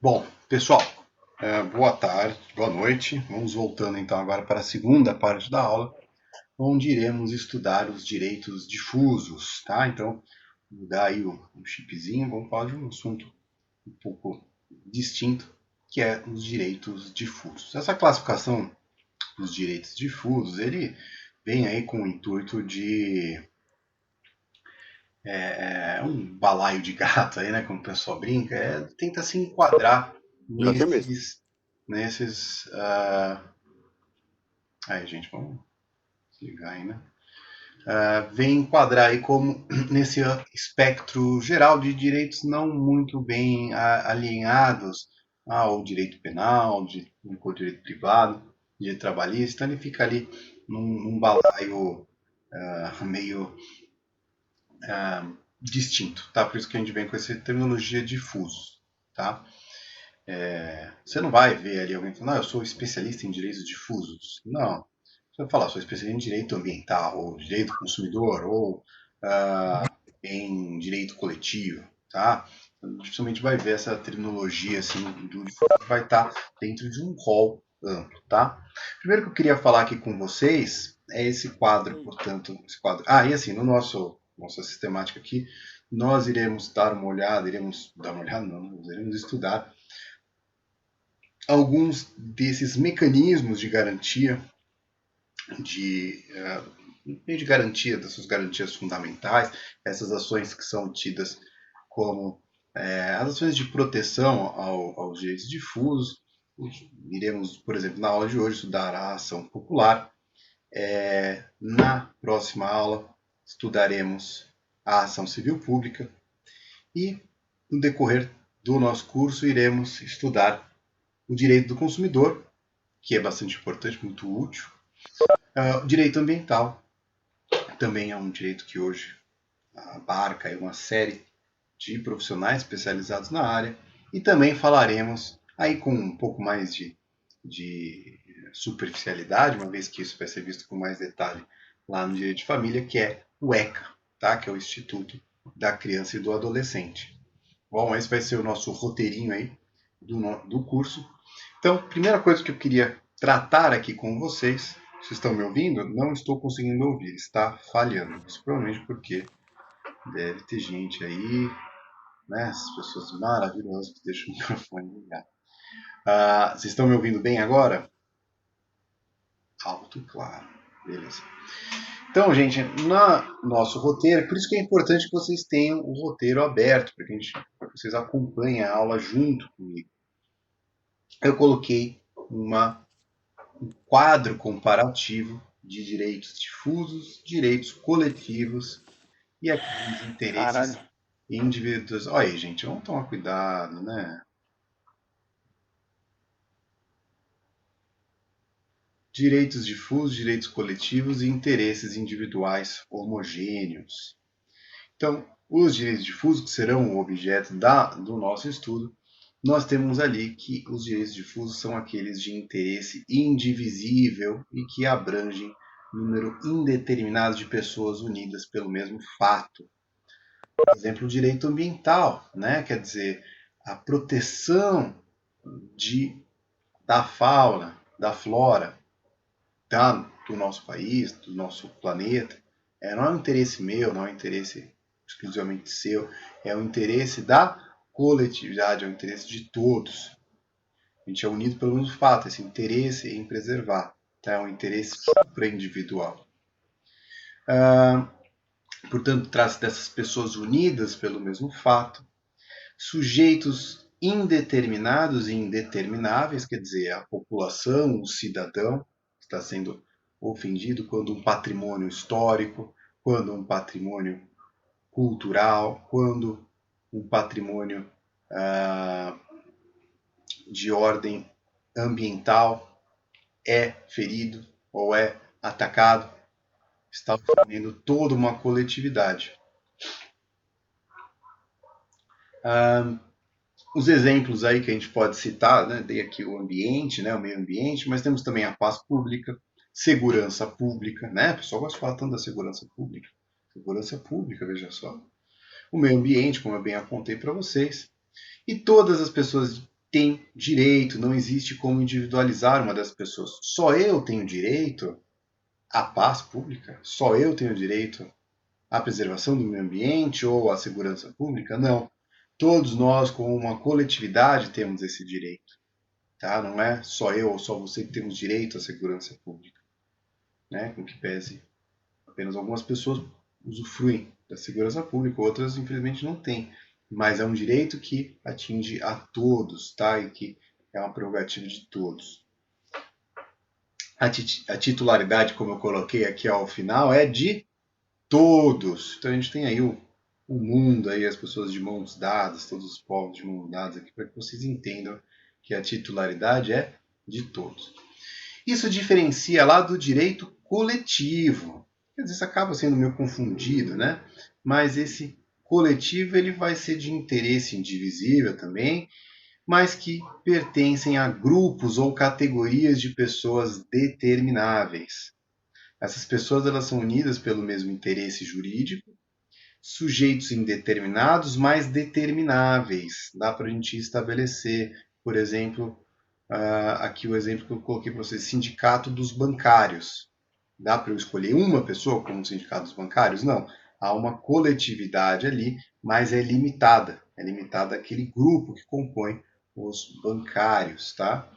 Bom, pessoal, boa tarde, boa noite. Vamos voltando então agora para a segunda parte da aula, onde iremos estudar os direitos difusos, tá? Então, vou mudar aí o chipzinho, vamos falar de um assunto um pouco distinto, que é os direitos difusos. Essa classificação dos direitos difusos, ele vem aí com o intuito de um balaio de gato aí, né, como o pessoal brinca, tenta se enquadrar Pior que é mesmo. nesses aí, gente, vamos desligar aí, né? Vem enquadrar aí como nesse espectro geral de direitos não muito bem alinhados ao direito penal, ao direito privado, direito trabalhista, então ele fica ali num balaio meio distinto, tá? Por isso que a gente vem com essa terminologia difuso, tá? Você não vai ver ali alguém falando, eu sou especialista em direitos difusos. Não. Você vai falar, sou especialista em direito ambiental, ou direito do consumidor, ou em direito coletivo, tá? Então, dificilmente vai ver essa terminologia assim, do difuso que vai estar dentro de um rol amplo, tá? Primeiro que eu queria falar aqui com vocês é esse quadro, portanto, esse quadro. E assim, no nossa sistemática aqui, nós iremos dar uma olhada, não, nós iremos estudar alguns desses mecanismos de garantia, de garantia dessas garantias fundamentais, essas ações que são tidas como as ações de proteção aos direitos difusos. Iremos, por exemplo, na aula de hoje, estudar a ação popular. Na próxima aula, estudaremos a ação civil pública. E, no decorrer do nosso curso, iremos estudar o direito do consumidor, que é bastante importante, muito útil. O direito ambiental também é um direito que hoje abarca uma série de profissionais especializados na área. E também falaremos aí com um pouco mais de superficialidade, uma vez que isso vai ser visto com mais detalhe lá no direito de família, que é o ECA, tá? Que é o Instituto da Criança e do Adolescente. Bom, esse vai ser o nosso roteirinho aí do curso. Então, primeira coisa que eu queria tratar aqui com vocês, vocês estão me ouvindo? Não estou conseguindo ouvir, está falhando. Isso provavelmente porque deve ter gente aí, né? As pessoas maravilhosas que deixam o microfone ligado. Vocês estão me ouvindo bem agora? Alto e claro. Beleza. Então, gente, no nosso roteiro, por isso que é importante que vocês tenham o roteiro aberto, para que vocês acompanhem a aula junto comigo. Eu coloquei um quadro comparativo de direitos difusos, direitos coletivos e aqueles interesses Caralho. individuais. Olha aí, gente, vamos tomar cuidado, né? Direitos difusos, direitos coletivos e interesses individuais homogêneos. Então, os direitos difusos, que serão o objeto do nosso estudo, nós temos ali que os direitos difusos são aqueles de interesse indivisível e que abrangem número indeterminado de pessoas unidas pelo mesmo fato. Por exemplo, o direito ambiental, né? Quer dizer, a proteção de, da fauna, da flora, do nosso país, do nosso planeta. Não é um interesse meu, não é um interesse exclusivamente seu, é o interesse da coletividade, é o interesse de todos. A gente é unido pelo mesmo fato, esse interesse em preservar. Tá? É um interesse supra-individual. Portanto, trata-se dessas pessoas unidas pelo mesmo fato, sujeitos indeterminados e indetermináveis, quer dizer, a população, o cidadão, está sendo ofendido quando um patrimônio histórico, quando um patrimônio cultural, quando um patrimônio de ordem ambiental é ferido ou é atacado, está ofendendo toda uma coletividade. Os exemplos aí que a gente pode citar, né? Dei aqui o ambiente, né? O meio ambiente, mas temos também a paz pública, segurança pública, né? O pessoal gosta de falar tanto da segurança pública. Segurança pública, veja só. O meio ambiente, como eu bem apontei para vocês. E todas as pessoas tem direito, não existe como individualizar uma das pessoas. Só eu tenho direito à paz pública? Só eu tenho direito à preservação do meio ambiente ou à segurança pública? Não. Todos nós, como uma coletividade, temos esse direito. Tá? Não é só eu ou só você que temos direito à segurança pública. Né? Com que pese apenas algumas pessoas usufruem da segurança pública, outras infelizmente não têm. Mas é um direito que atinge a todos, tá? E que é uma prerrogativa de todos. A titularidade, como eu coloquei aqui ao final, é de todos. Então a gente tem aí o mundo, aí, as pessoas de mãos dadas, todos os povos de mãos dadas aqui, para que vocês entendam que a titularidade é de todos. Isso diferencia lá do direito coletivo. Quer dizer, isso acaba sendo meio confundido, né? Mas esse coletivo ele vai ser de interesse indivisível também, mas que pertencem a grupos ou categorias de pessoas determináveis. Essas pessoas elas são unidas pelo mesmo interesse jurídico, sujeitos indeterminados, mas determináveis. Dá para a gente estabelecer, por exemplo, aqui o exemplo que eu coloquei para vocês, sindicato dos bancários. Dá para eu escolher uma pessoa como sindicato dos bancários? Não. Há uma coletividade ali, mas é limitada. É limitada àquele grupo que compõe os bancários, tá?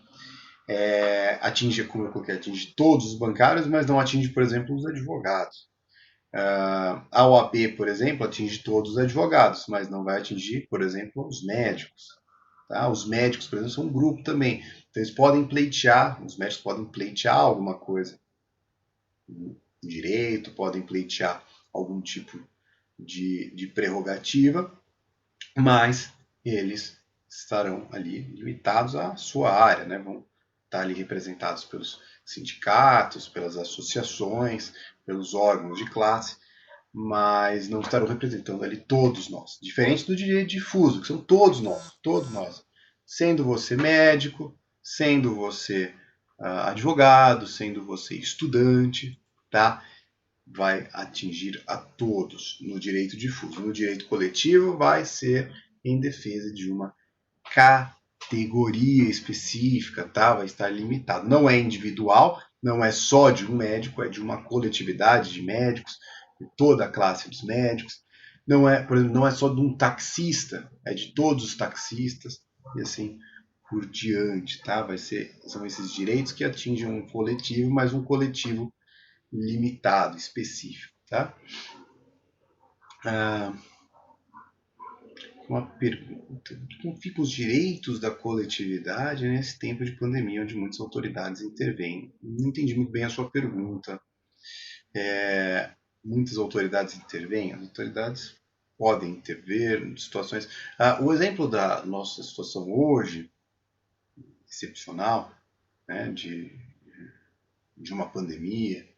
Atinge, como eu coloquei, atinge todos os bancários, mas não atinge, por exemplo, os advogados. A OAB, por exemplo, atinge todos os advogados, mas não vai atingir, por exemplo, os médicos. Tá? Os médicos, por exemplo, são um grupo também. Então, eles podem pleitear, os médicos podem pleitear alguma coisa, direito, podem pleitear algum tipo de prerrogativa, mas eles estarão ali limitados à sua área, né? Vão estar ali representados pelos sindicatos, pelas associações, pelos órgãos de classe, mas não estarão representando ali todos nós. Diferente do direito difuso, que são todos nós. Sendo você médico, sendo você advogado, sendo você estudante, tá? Vai atingir a todos no direito difuso. No direito coletivo vai ser em defesa de uma categoria específica, tá? Vai estar limitado. Não é individual, não é só de um médico, é de uma coletividade de médicos, de toda a classe dos médicos. Não é, por exemplo, não é só de um taxista, é de todos os taxistas e assim por diante, tá? São esses direitos que atingem um coletivo, mas um coletivo limitado, específico, tá? Uma pergunta: como ficam os direitos da coletividade nesse tempo de pandemia, onde muitas autoridades intervêm? Não entendi muito bem a sua pergunta. Muitas autoridades intervêm? As autoridades podem intervir em situações. O exemplo da nossa situação hoje, excepcional, né, de uma pandemia,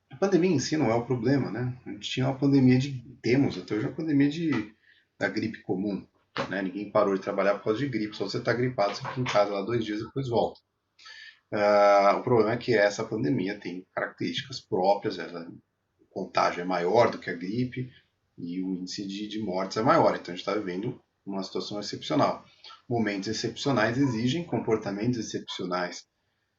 a pandemia em si não é o problema, né? A gente tinha uma pandemia temos até hoje uma pandemia da gripe comum, né? Ninguém parou de trabalhar por causa de gripe, só você está gripado, você fica em casa lá 2 dias e depois volta. O problema é que essa pandemia tem características próprias, o contágio é maior do que a gripe e o índice de mortes é maior, então a gente está vivendo uma situação excepcional. Momentos excepcionais exigem comportamentos excepcionais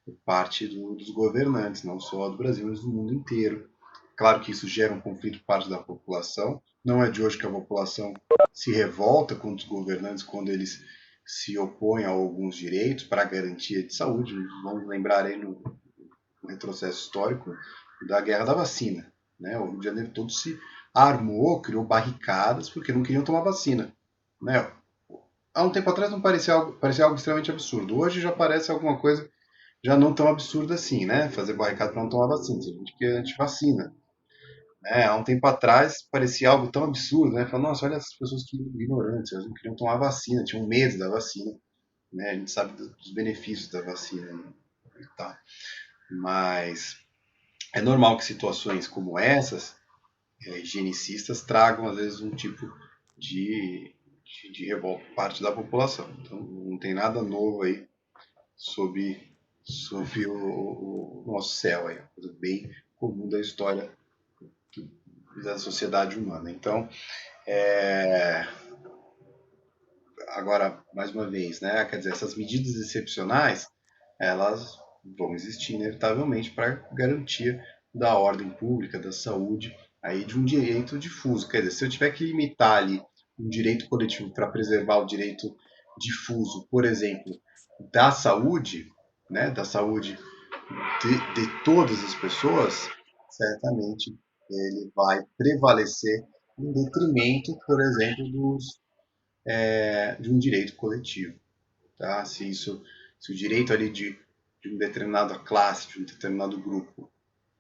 por parte dos governantes, não só do Brasil, mas do mundo inteiro. Claro que isso gera um conflito por parte da população. Não é de hoje que a população se revolta contra os governantes quando eles se opõem a alguns direitos para a garantia de saúde. Vamos lembrar aí no retrocesso histórico da guerra da vacina. Né? O Rio de Janeiro todo se armou, criou barricadas porque não queriam tomar vacina. Né? Há um tempo atrás não parecia algo extremamente absurdo. Hoje já parece alguma coisa já não tão absurda assim, né? Fazer barricada para não tomar vacina. Tem gente que é antivacina. Né? Há um tempo atrás parecia algo tão absurdo, né? Falar, nossa, olha essas pessoas que ignorantes, elas não queriam tomar vacina, tinham medo da vacina. Né? A gente sabe dos benefícios da vacina e tal. Mas é normal que situações como essas, higienicistas, tragam às vezes um tipo de revolta por parte da população. Então não tem nada novo aí sob o nosso céu aí, coisa bem comum da história da sociedade humana. Então, agora, mais uma vez, né? Quer dizer, essas medidas excepcionais, elas vão existir inevitavelmente para garantia da ordem pública, da saúde, aí de um direito difuso. Quer dizer, se eu tiver que limitar ali um direito coletivo para preservar o direito difuso, por exemplo, da saúde, né, da saúde de todas as pessoas, certamente ele vai prevalecer em detrimento, por exemplo, de um direito coletivo. Tá? Se o direito ali de uma determinada classe, de um determinado grupo,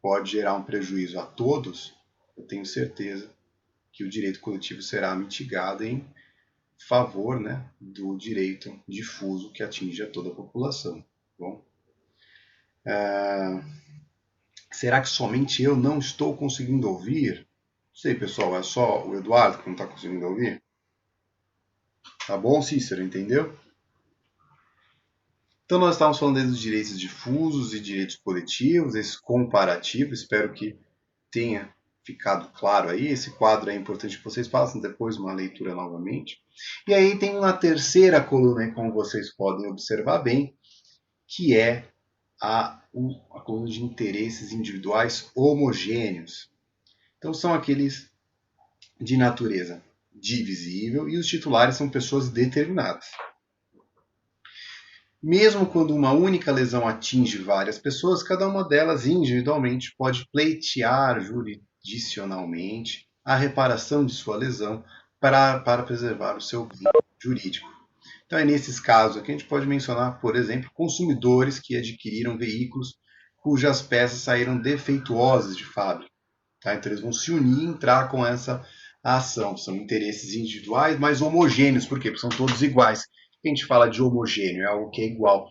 pode gerar um prejuízo a todos, eu tenho certeza que o direito coletivo será mitigado em favor, né, do direito difuso que atinge a toda a população. Bom, será que somente eu não estou conseguindo ouvir? Não sei, pessoal, é só o Eduardo que não está conseguindo ouvir? Tá bom, Cícero, entendeu? Então, nós estávamos falando dos direitos difusos e direitos coletivos, esse comparativo, espero que tenha ficado claro aí. Esse quadro é importante que vocês façam depois uma leitura novamente. E aí tem uma terceira coluna, como vocês podem observar bem, que é a coluna de interesses individuais homogêneos. Então, são aqueles de natureza divisível e os titulares são pessoas determinadas. Mesmo quando uma única lesão atinge várias pessoas, cada uma delas individualmente pode pleitear jurisdicionalmente a reparação de sua lesão para preservar o seu bem jurídico. Então é nesses casos aqui a gente pode mencionar, por exemplo, consumidores que adquiriram veículos cujas peças saíram defeituosas de fábrica. Tá? Então eles vão se unir e entrar com essa ação. São interesses individuais, mas homogêneos. Por quê? Porque são todos iguais. A gente fala de homogêneo, é algo que é igual.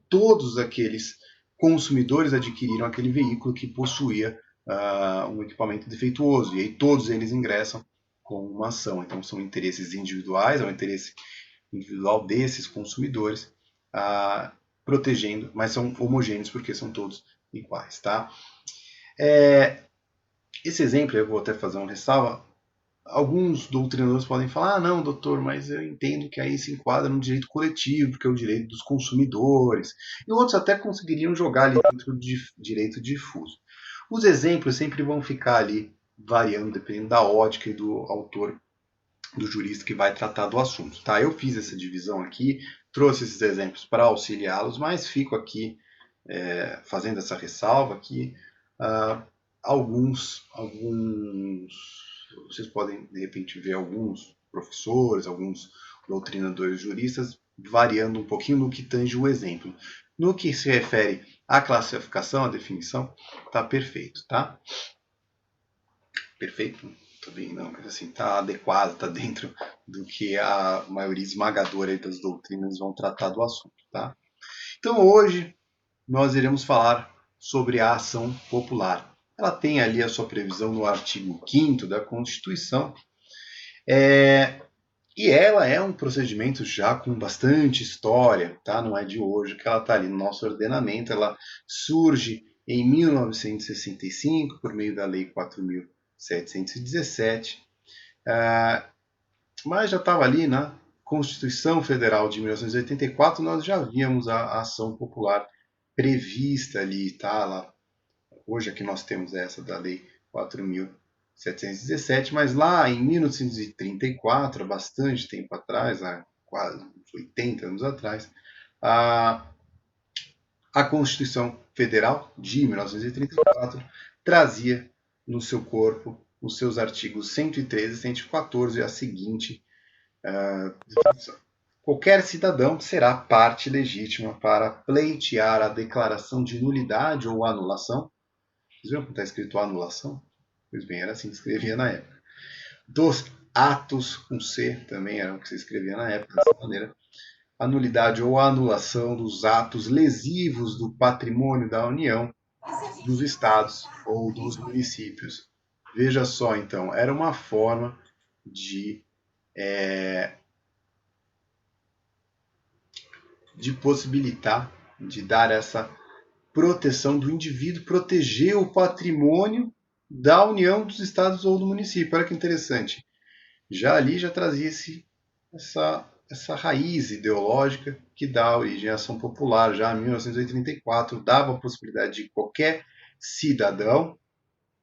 Todos aqueles consumidores adquiriram aquele veículo que possuía um equipamento defeituoso. E aí todos eles ingressam com uma ação. Então são interesses individuais, é um interesse individual desses consumidores, protegendo, mas são homogêneos porque são todos iguais. Tá? Esse exemplo, eu vou até fazer uma ressalva, alguns doutrinadores podem falar, ah, não, doutor, mas eu entendo que aí se enquadra no direito coletivo, porque é o direito dos consumidores. E outros até conseguiriam jogar ali dentro de direito difuso. Os exemplos sempre vão ficar ali variando, dependendo da ótica e do autor, do jurista que vai tratar do assunto. Tá? Eu fiz essa divisão aqui, trouxe esses exemplos para auxiliá-los, mas fico aqui fazendo essa ressalva que alguns, vocês podem de repente ver alguns professores, alguns doutrinadores juristas variando um pouquinho no que tange o exemplo. No que se refere à classificação, à definição, tá perfeito, tá? Perfeito? Também não, mas assim, tá adequado, tá dentro do que a maioria esmagadora das doutrinas vão tratar do assunto, tá? Então hoje nós iremos falar sobre a ação popular. Ela tem ali a sua previsão no artigo 5º da Constituição, e ela é um procedimento já com bastante história, tá? Não é de hoje que ela está ali no nosso ordenamento, ela surge em 1965 por meio da Lei 4.717, mas já estava ali na Constituição Federal de 1984, nós já víamos a ação popular prevista ali, tá? Lá, hoje aqui nós temos essa da Lei 4.717, mas lá em 1934, há bastante tempo atrás, há quase 80 anos atrás, a Constituição Federal de 1934 trazia no seu corpo os seus artigos 113 e 114 a seguinte definição. Qualquer cidadão será parte legítima para pleitear a declaração de nulidade ou anulação. Vocês viram como está escrito anulação? Pois bem, era assim que escrevia na época. Dos atos, com C, também era o que se escrevia na época, dessa maneira. A nulidade ou anulação dos atos lesivos do patrimônio da União, dos estados ou dos municípios. Veja só, então, era uma forma de possibilitar, de dar essa proteção do indivíduo, proteger o patrimônio da União, dos estados ou do município. Olha que interessante. Já ali já trazia essa essa raiz ideológica que dá origem à ação popular. Já em 1984, dava a possibilidade de qualquer cidadão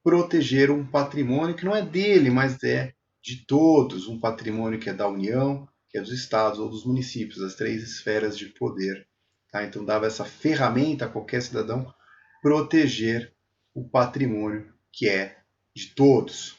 proteger um patrimônio que não é dele, mas é de todos, um patrimônio que é da União, que é dos estados ou dos municípios, as três esferas de poder. Tá? Então dava essa ferramenta a qualquer cidadão proteger o patrimônio que é de todos.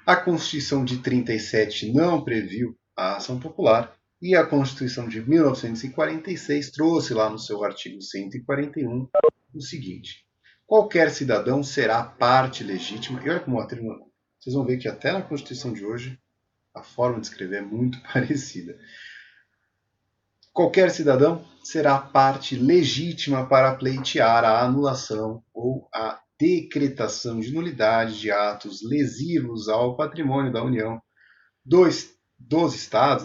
A Constituição de 37 não previu a ação popular e a Constituição de 1946 trouxe lá no seu artigo 141 o seguinte: qualquer cidadão será parte legítima. E olha como vocês vão ver que até na Constituição de hoje a forma de escrever é muito parecida. Qualquer cidadão será parte legítima para pleitear a anulação ou a decretação de nulidade de atos lesivos ao patrimônio da União, dos estados,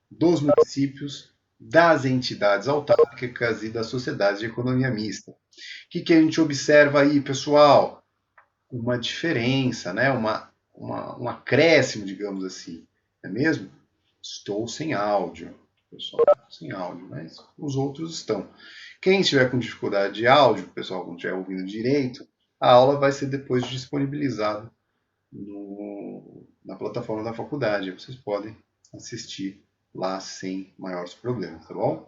dos municípios, das entidades autárquicas e das sociedades de economia mista. O que a gente observa aí, pessoal? Uma diferença, né? Um acréscimo, digamos assim. Não é mesmo? Estou sem áudio. Pessoal, sem áudio, mas os outros estão. Quem estiver com dificuldade de áudio, pessoal, não estiver ouvindo direito, a aula vai ser depois disponibilizada na plataforma da faculdade. Vocês podem assistir lá sem maiores problemas, tá bom?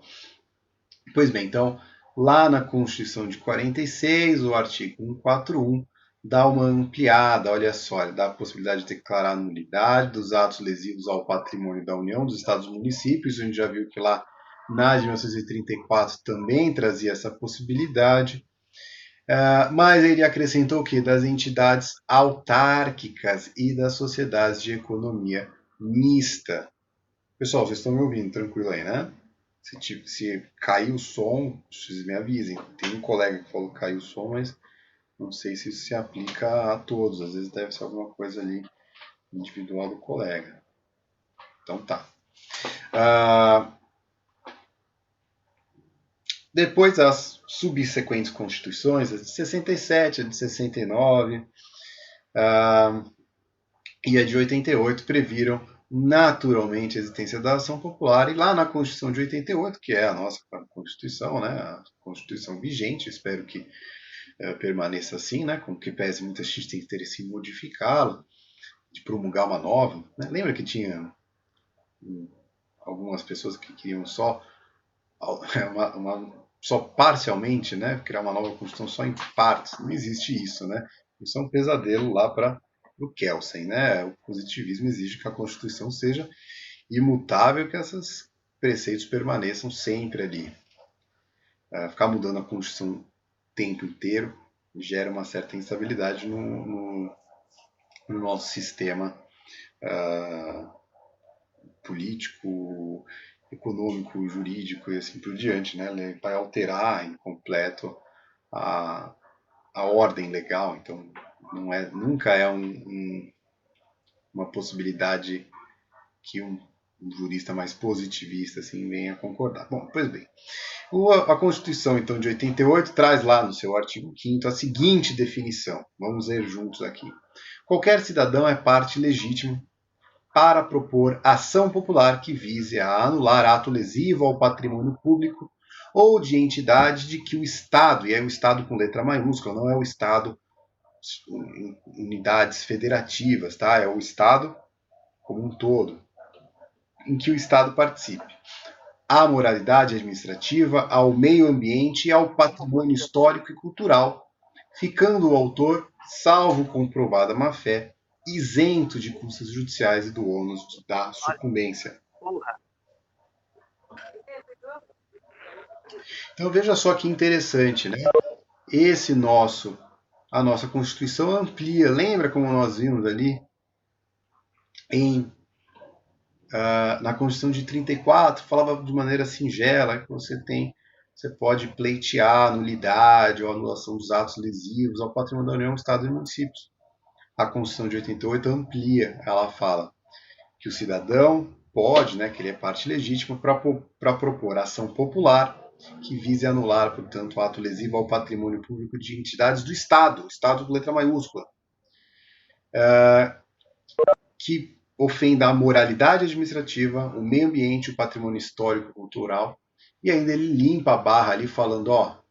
Pois bem, então, lá na Constituição de 46, o artigo 141 dá uma ampliada, olha só, ele dá a possibilidade de declarar a nulidade dos atos lesivos ao patrimônio da União, dos Estados e municípios. A gente já viu que lá na de 1934 também trazia essa possibilidade. Mas ele acrescentou o quê? Das entidades autárquicas e das sociedades de economia mista. Pessoal, vocês estão me ouvindo tranquilo aí, né? Se cair o som, vocês me avisem. Tem um colega que falou que caiu o som, mas não sei se isso se aplica a todos. Às vezes deve ser alguma coisa ali individual do colega. Então tá. Depois as subsequentes constituições, a de 67, a de 69 e a de 88 previram naturalmente a existência da ação popular, e lá na Constituição de 88, que é a nossa Constituição, né, a Constituição vigente, espero que permaneça assim, né, com que pese muita gente tem interesse em modificá-la, de promulgar uma nova. Né? Lembra que tinha algumas pessoas que queriam só só parcialmente, né, criar uma nova Constituição só em partes? Não existe isso, né? Isso é um pesadelo lá para o Kelsen, né? O positivismo exige que a Constituição seja imutável, que esses preceitos permaneçam sempre ali. Ficar mudando a Constituição o tempo inteiro gera uma certa instabilidade no nosso sistema político, econômico, jurídico e assim por diante, né? Ele vai alterar em completo a ordem legal, então nunca é uma possibilidade que um jurista mais positivista assim venha concordar. Bom, pois bem, a Constituição então de 88 traz lá no seu artigo 5º a seguinte definição. Vamos ler juntos aqui. Qualquer cidadão é parte legítima para propor ação popular que vise a anular ato lesivo ao patrimônio público ou de entidade de que o Estado, e é o Estado com letra maiúscula, não é o Estado em unidades federativas, tá? É o Estado como um todo, em que o Estado participe. À moralidade administrativa, ao meio ambiente e ao patrimônio histórico e cultural, ficando o autor, salvo comprovada má-fé, isento de custas judiciais e do ônus da sucumbência. Então veja só que interessante, né? A nossa Constituição amplia. Lembra como nós vimos ali na Constituição de 34, falava de maneira singela que você pode pleitear a nulidade ou anulação dos atos lesivos ao patrimônio da União, Estado e municípios. A Constituição de 88 amplia, ela fala que o cidadão pode, né, que ele é parte legítima para propor ação popular que vise anular, portanto, o ato lesivo ao patrimônio público de entidades do Estado com letra maiúscula, que ofenda a moralidade administrativa, o meio ambiente, o patrimônio histórico e cultural, e ainda ele limpa a barra ali falando, ó,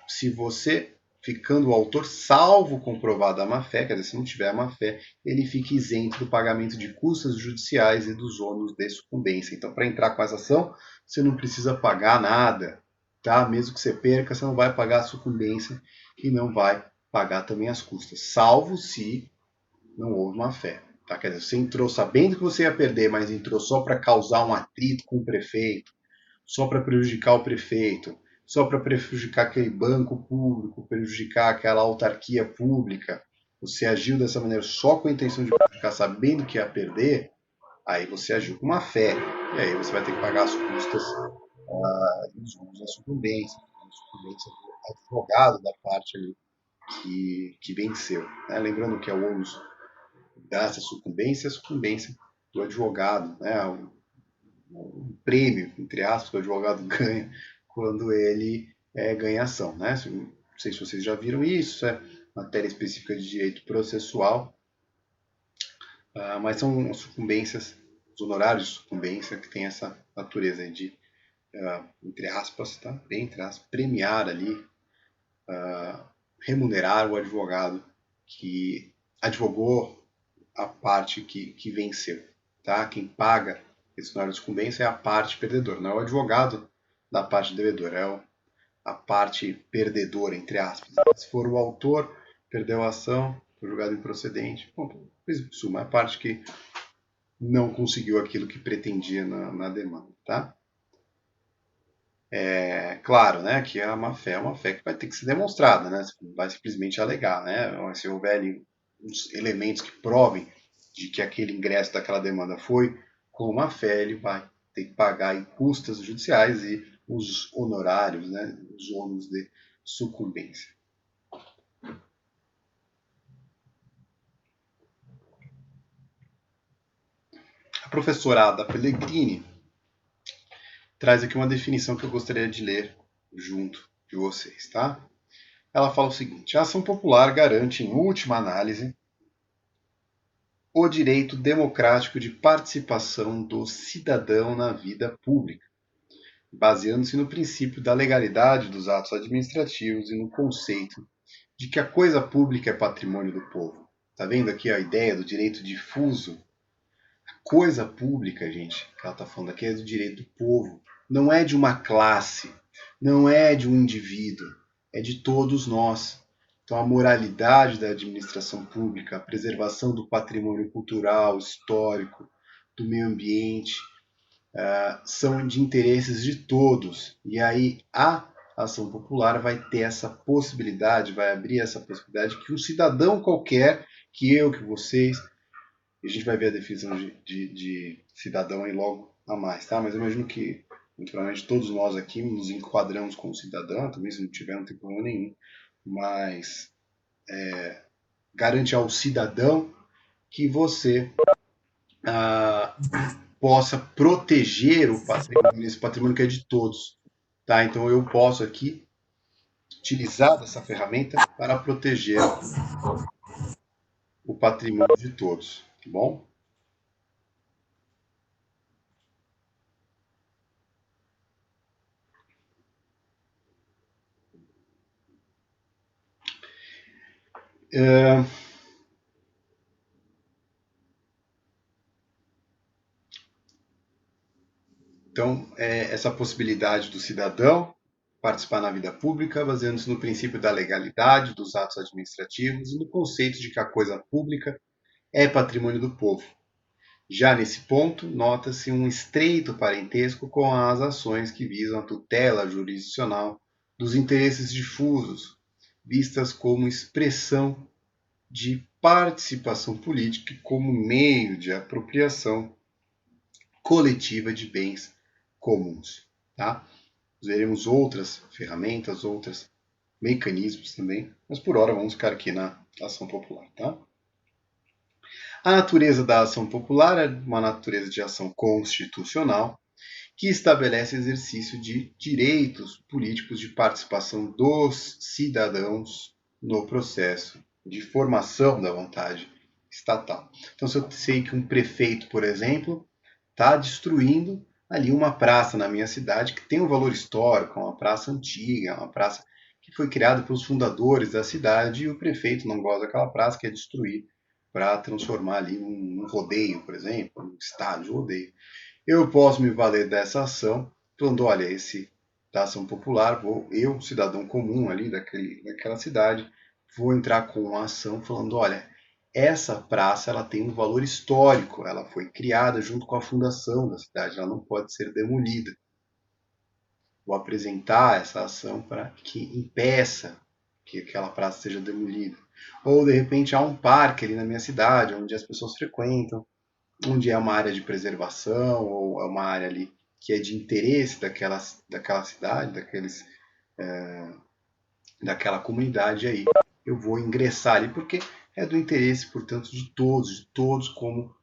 se você, ficando o autor salvo comprovada a má-fé, quer dizer, se não tiver a má-fé, ele fica isento do pagamento de custas judiciais e dos ônus de sucumbência. Então, para entrar com essa ação, você não precisa pagar nada, tá? Mesmo que você perca, você não vai pagar a sucumbência e não vai pagar também as custas, salvo se não houve má-fé. Tá? Quer dizer, você entrou sabendo que você ia perder, mas entrou só para causar um atrito com o prefeito, só para prejudicar o prefeito, só para prejudicar aquele banco público, prejudicar aquela autarquia pública, você agiu dessa maneira só com a intenção de prejudicar, sabendo que ia perder, aí você agiu com má fé. E aí você vai ter que pagar as custas dos juros da sucumbência, do advogado da parte ali que venceu. Né? Lembrando que é o ônus dessa sucumbência, a sucumbência do advogado, né? Um prêmio, entre aspas, que o advogado ganha quando ele ganha ação. Né? Não sei se vocês já viram isso, é matéria específica de direito processual, mas são sucumbências, os honorários de sucumbência que tem essa natureza de, entre aspas, tá? Bem entre aspas, premiar ali, remunerar o advogado que advogou a parte que venceu. Tá? Quem paga esse honorário de sucumbência é a parte perdedora, não é o advogado da parte devedora, é a parte perdedora, entre aspas. Se for o autor, perdeu a ação, foi julgado improcedente, bom, suma, é a parte que não conseguiu aquilo que pretendia na demanda. Tá? É claro, né, que a má-fé é uma fé que vai ter que ser demonstrada, né? Você não vai simplesmente alegar, né? Se houver ali uns elementos que provem de que aquele ingresso daquela demanda foi com má-fé, ele vai ter que pagar em custas judiciais e os honorários, né, os ônus de sucumbência. A professora Ada Pellegrini traz aqui uma definição que eu gostaria de ler junto de vocês, tá? Ela fala o seguinte: a ação popular garante, em última análise, o direito democrático de participação do cidadão na vida pública, baseando-se no princípio da legalidade dos atos administrativos e no conceito de que a coisa pública é patrimônio do povo. Tá vendo aqui a ideia do direito difuso? A coisa pública, gente, que ela está falando aqui é do direito do povo. Não é de uma classe, não é de um indivíduo, é de todos nós. Então, a moralidade da administração pública, a preservação do patrimônio cultural, histórico, do meio ambiente, são de interesses de todos. E aí a ação popular vai ter essa possibilidade, vai abrir essa possibilidade que um cidadão qualquer, que eu, que vocês, e a gente vai ver a definição de cidadão aí logo a mais, tá? Mas eu imagino que, muito provavelmente, todos nós aqui nos enquadramos como cidadão, também se não tiver, não tem problema nenhum, mas garante ao cidadão que você possa proteger o patrimônio, esse patrimônio que é de todos. Tá? Então eu posso aqui utilizar dessa ferramenta para proteger o patrimônio de todos. Tá bom? Então, essa possibilidade do cidadão participar na vida pública, baseando-se no princípio da legalidade dos atos administrativos e no conceito de que a coisa pública é patrimônio do povo. Já nesse ponto, nota-se um estreito parentesco com as ações que visam a tutela jurisdicional dos interesses difusos, vistas como expressão de participação política e como meio de apropriação coletiva de bens comuns. Tá? Veremos outras ferramentas, outros mecanismos também, mas por hora vamos ficar aqui na ação popular. Tá? A natureza da ação popular é uma natureza de ação constitucional que estabelece exercício de direitos políticos de participação dos cidadãos no processo de formação da vontade estatal. Então, se eu sei que um prefeito, por exemplo, está destruindo ali uma praça na minha cidade que tem um valor histórico, é uma praça antiga, é uma praça que foi criada pelos fundadores da cidade e o prefeito não gosta daquela praça, quer destruir para transformar ali um rodeio, por exemplo, um estádio de rodeio. Eu posso me valer dessa ação, falando, olha, esse da ação popular, eu, cidadão comum ali daquela cidade, vou entrar com uma ação falando, olha, essa praça ela tem um valor histórico, ela foi criada junto com a fundação da cidade, ela não pode ser demolida. Vou apresentar essa ação para que impeça que aquela praça seja demolida. Ou de repente há um parque ali na minha cidade, onde as pessoas frequentam, onde é uma área de preservação ou é uma área ali que é de interesse daquela cidade, daquela comunidade aí. Eu vou ingressar ali porque é do interesse, portanto, de todos como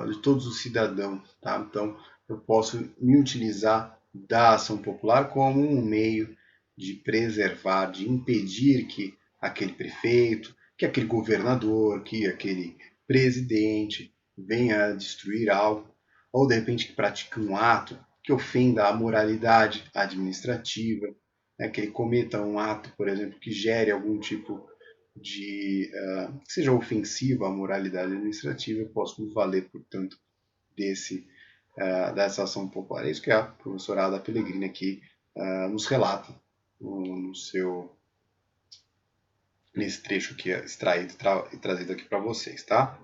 de todos os cidadãos, tá? Então, eu posso me utilizar da ação popular como um meio de preservar, de impedir que aquele prefeito, que aquele governador, que aquele presidente venha a destruir algo, ou de repente que pratique um ato que ofenda a moralidade administrativa, né, que ele cometa um ato, por exemplo, que gere algum tipo de que seja ofensivo à moralidade administrativa, eu posso me valer, portanto, dessa ação popular. É isso que a professora Ada Pellegrini aqui nos relata no seu, nesse trecho aqui extraído e trazido aqui para vocês, tá?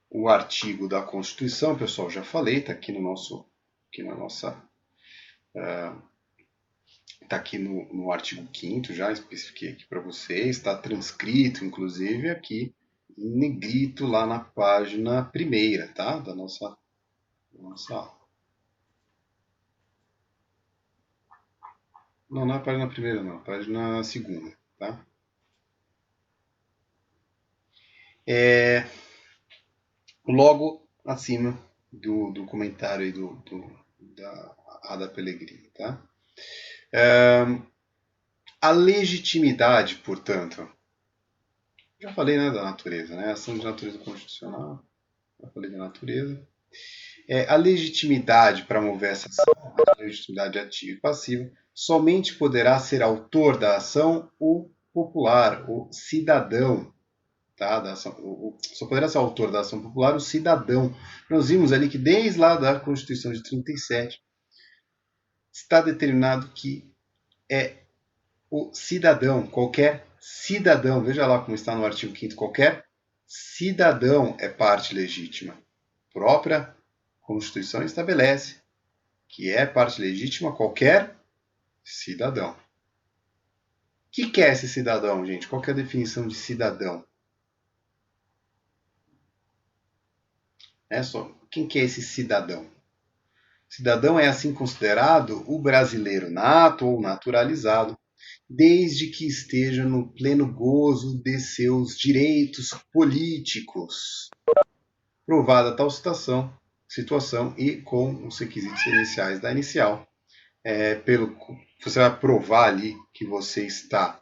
O artigo da Constituição, pessoal, já falei, está aqui no nosso, aqui na nossa, está aqui no artigo 5º, já especifiquei aqui para vocês, está transcrito, inclusive, aqui em negrito lá na página 1ª, tá? Da nossa aula. Não, não é a página 1ª, não, a página 2ª, tá? Logo acima do comentário aí da Ada Pellegrini, tá? A legitimidade, portanto, já falei, né, da natureza, né? Ação de natureza constitucional, já falei da natureza. A legitimidade para mover essa ação, a legitimidade ativa e passiva, somente poderá ser autor da ação o popular, o cidadão, tá? Só poderá ser autor da ação popular o cidadão. Nós vimos ali que desde lá da Constituição de 37 está determinado que é o cidadão, qualquer cidadão, veja lá como está no artigo 5º, qualquer cidadão é parte legítima. A própria Constituição estabelece que é parte legítima qualquer cidadão. O que é esse cidadão, gente? Qual é a definição de cidadão? Quem que é esse cidadão? Cidadão é assim considerado o brasileiro nato ou naturalizado, desde que esteja no pleno gozo de seus direitos políticos. Provada tal situação e com os requisitos iniciais da inicial. Você vai provar ali que você está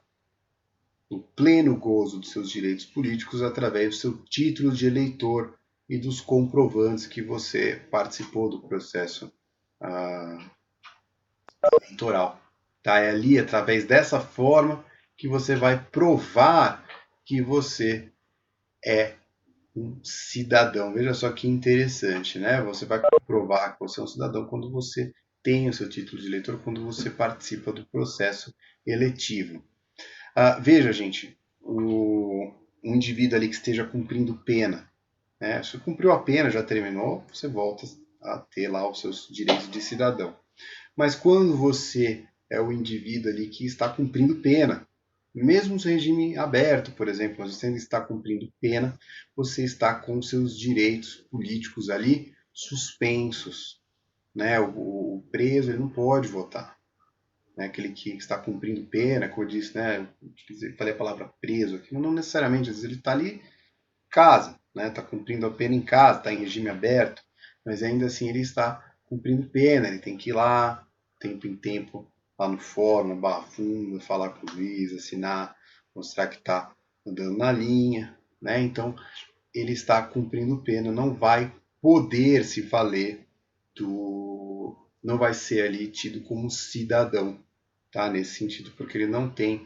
no pleno gozo dos seus direitos políticos através do seu título de eleitor e dos comprovantes que você participou do processo eleitoral. Tá? É ali, através dessa forma, que você vai provar que você é um cidadão. Veja só que interessante, né? Você vai comprovar que você é um cidadão quando você tem o seu título de eleitor, quando você participa do processo eletivo. Veja, gente, um indivíduo ali que esteja cumprindo pena, né? Se cumpriu a pena, já terminou, você volta a ter lá os seus direitos de cidadão. Mas quando você é o indivíduo ali que está cumprindo pena, mesmo no regime aberto, por exemplo, mas você ainda está cumprindo pena, você está com seus direitos políticos ali suspensos, né? O preso ele não pode votar, né? Aquele que está cumprindo pena, como eu disse, né? Eu falei a palavra preso aqui, não necessariamente, às vezes ele está ali em casa, né? Está cumprindo a pena em casa, está em regime aberto, mas ainda assim ele está cumprindo pena, ele tem que ir lá, tempo em tempo, lá no fórum, na Barra Funda, falar com o juiz, assinar, mostrar que está andando na linha, né? Então, ele está cumprindo pena, não vai poder se valer não vai ser ali tido como cidadão, tá? Nesse sentido, porque ele não tem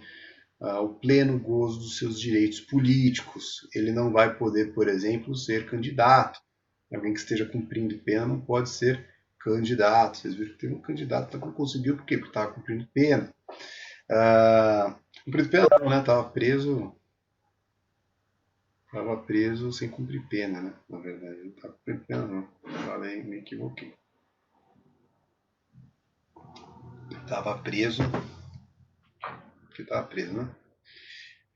o pleno gozo dos seus direitos políticos. Ele não vai poder, por exemplo, ser candidato. Alguém que esteja cumprindo pena não pode ser candidato. Vocês viram que teve um candidato que não conseguiu, por quê? Porque estava cumprindo pena. Cumprindo pena não, né? Estava preso sem cumprir pena, né? Na verdade, não estava cumprindo pena, não. Falei, me equivoquei. Estava preso, porque estava preso, né?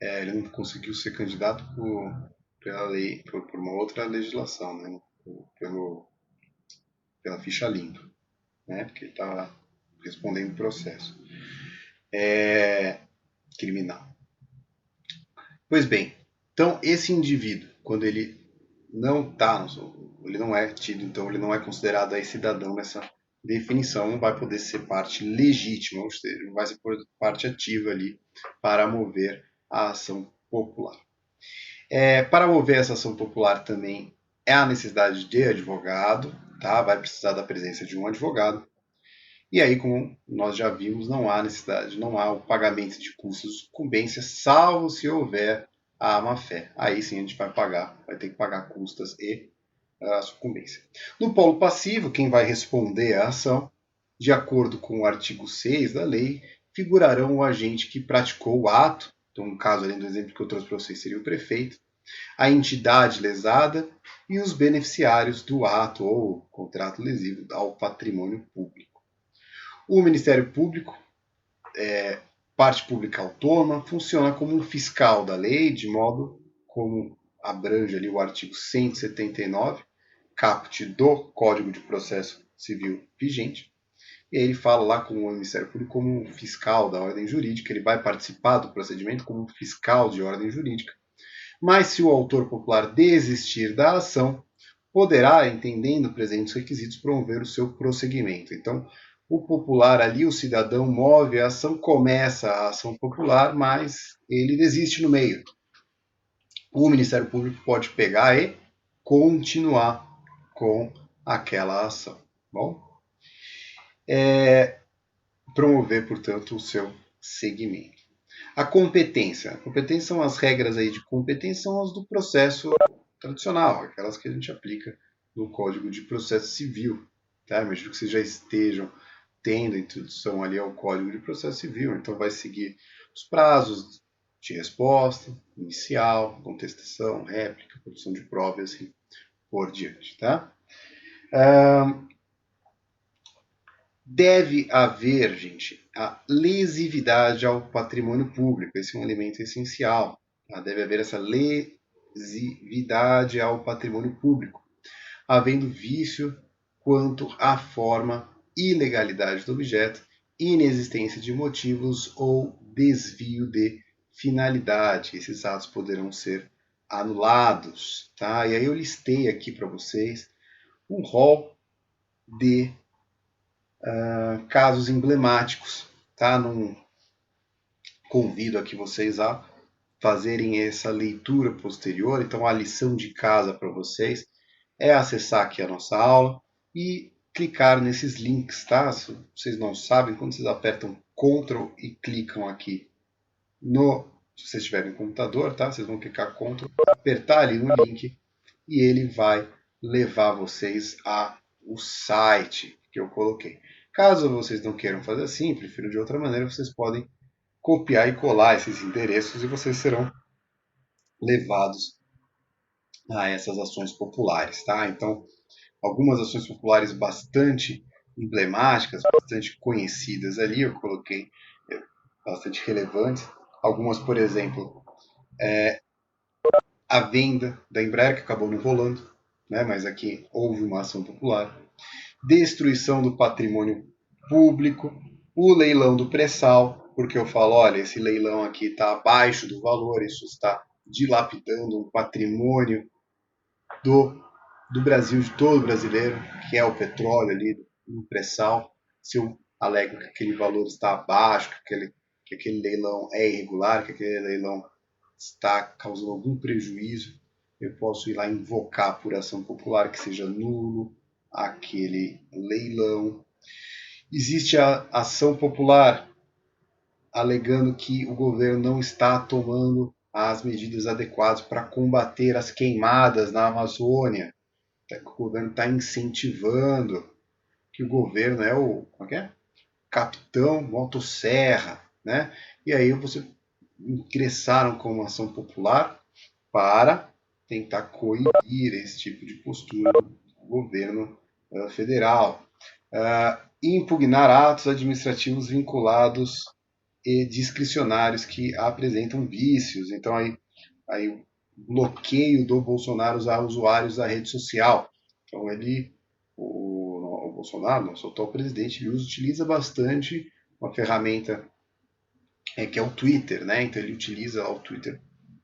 Ele não conseguiu ser candidato pela lei, por uma outra legislação, né? Pela ficha limpa, né? Porque ele estava respondendo processo criminal. Pois bem, então esse indivíduo, quando ele não está, ele não é tido, então ele não é considerado aí cidadão nessa definição, não vai poder ser parte legítima, ou seja, não vai ser parte ativa ali para mover a ação popular. Para mover essa ação popular também é a necessidade de advogado, tá? Vai precisar da presença de um advogado. E aí, como nós já vimos, não há necessidade, não há o pagamento de custos de sucumbência, salvo se houver a má-fé. Aí sim a gente vai pagar, vai ter que pagar custas e a sucumbência. No polo passivo, quem vai responder à ação, de acordo com o artigo 6 da lei, figurarão o agente que praticou o ato, então no caso ali do exemplo que eu trouxe para vocês seria o prefeito, a entidade lesada e os beneficiários do ato ou contrato lesivo ao patrimônio público. O Ministério Público, parte pública autônoma, funciona como um fiscal da lei, de modo como abrange ali o artigo 179, caput do Código de Processo Civil vigente. E aí ele fala lá com o Ministério Público como um fiscal da ordem jurídica, ele vai participar do procedimento como um fiscal de ordem jurídica. Mas se o autor popular desistir da ação, poderá, entendendo presentes requisitos, promover o seu prosseguimento. Então, o popular ali, o cidadão move a ação, começa a ação popular, mas ele desiste no meio. O Ministério Público pode pegar e continuar com aquela ação. Bom, promover, portanto, o seu segmento. A competência. A competência são as regras aí de competência, são as do processo tradicional, aquelas que a gente aplica no Código de Processo Civil. Tá? Imagino que vocês já estejam tendo a introdução ali ao Código de Processo Civil, então vai seguir os prazos de resposta, inicial, contestação, réplica, produção de prova e assim por diante. Tá? Deve haver, gente, a lesividade ao patrimônio público. Esse é um elemento essencial. Tá? Deve haver essa lesividade ao patrimônio público, havendo vício quanto à forma, ilegalidade do objeto, inexistência de motivos ou desvio de finalidade. Esses atos poderão ser anulados. Tá? E aí eu listei aqui para vocês um rol de casos emblemáticos, tá? Não convido aqui vocês a fazerem essa leitura posterior. Então, a lição de casa para vocês é acessar aqui a nossa aula e clicar nesses links, tá? Se vocês não sabem, quando vocês apertam Ctrl e clicam aqui se vocês tiverem computador, tá? Vocês vão clicar Ctrl, apertar ali no link e ele vai levar vocês ao site que eu coloquei. Caso vocês não queiram fazer assim, prefiram de outra maneira, vocês podem copiar e colar esses endereços e vocês serão levados a essas ações populares, tá? Então, algumas ações populares bastante emblemáticas, bastante conhecidas ali, eu coloquei bastante relevantes. Algumas, por exemplo, a venda da Embraer, que acabou não rolando, né? Mas aqui houve uma ação popular. Destruição do patrimônio público, o leilão do pré-sal, porque eu falo, olha, esse leilão aqui está abaixo do valor, isso está dilapidando um patrimônio do Brasil, de todo brasileiro, que é o petróleo ali no pré-sal. Se eu alego que aquele valor está abaixo, que aquele leilão é irregular, que aquele leilão está causando algum prejuízo, eu posso ir lá invocar por ação popular que seja nulo aquele leilão. Existe a ação popular alegando que o governo não está tomando as medidas adequadas para combater as queimadas na Amazônia, que o governo está incentivando, que o governo é o como é? Capitão Motosserra, né? E aí você ingressaram com uma ação popular para tentar coibir esse tipo de postura do governo federal. Impugnar atos administrativos vinculados e discricionários que apresentam vícios. Então, aí bloqueio do Bolsonaro a usuários da rede social. Então, o Bolsonaro, nosso atual presidente, ele utiliza bastante uma ferramenta que é o Twitter, né? Então, ele utiliza o Twitter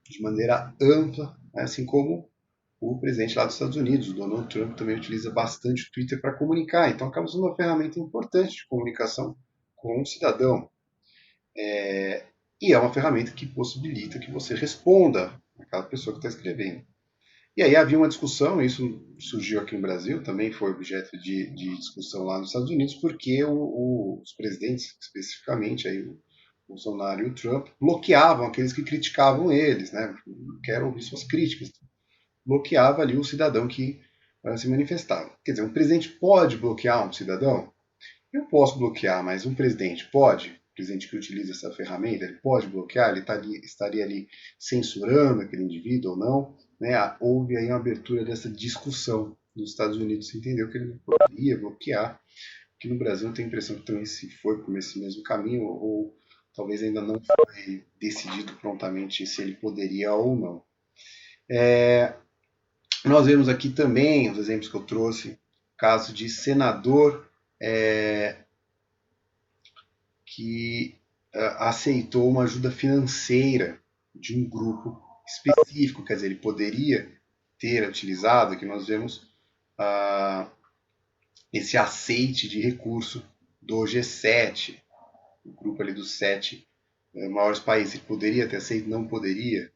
de maneira ampla, né? Assim como o presidente lá dos Estados Unidos, o Donald Trump, também utiliza bastante o Twitter para comunicar. Então, acaba sendo uma ferramenta importante de comunicação com o cidadão. E é uma ferramenta que possibilita que você responda àquela pessoa que está escrevendo. E aí havia uma discussão, isso surgiu aqui no Brasil, também foi objeto de discussão lá nos Estados Unidos, porque os presidentes, especificamente aí o Bolsonaro e o Trump, bloqueavam aqueles que criticavam eles, né? Não quero ouvir suas críticas. Bloqueava ali o cidadão que se manifestava. Quer dizer, um presidente pode bloquear um cidadão? Eu posso bloquear, mas um presidente pode? O presidente que utiliza essa ferramenta, ele pode bloquear? Ele estaria ali censurando aquele indivíduo ou não? Né? Houve aí uma abertura dessa discussão nos Estados Unidos. Se entendeu que ele não poderia bloquear. Aqui no Brasil eu tenho a impressão que também se foi por esse mesmo caminho, ou talvez ainda não foi decidido prontamente se ele poderia ou não. Nós vemos aqui também os exemplos que eu trouxe, caso de senador que aceitou uma ajuda financeira de um grupo específico, quer dizer, ele poderia ter utilizado, que nós vemos esse aceite de recurso do G7, o grupo ali dos 7 maiores países, ele poderia ter aceito, não poderia.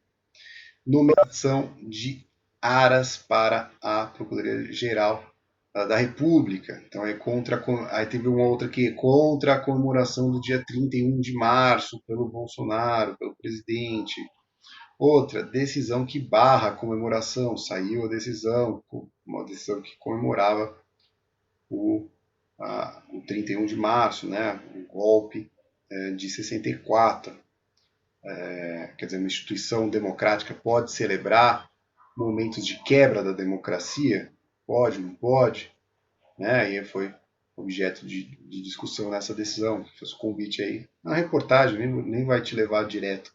Nomeação de aras para a Procuradoria-Geral da República. Então é contra. Aí teve uma outra que é contra a comemoração do dia 31 de março pelo Bolsonaro, pelo presidente. Outra, decisão que barra a comemoração. Saiu a decisão, uma decisão que comemorava o 31 de março, né, o golpe de 64. Quer dizer, uma instituição democrática pode celebrar momentos de quebra da democracia? Pode, não pode? Né? E foi objeto de discussão nessa decisão. Fez o convite aí. Na reportagem, nem vai te levar direto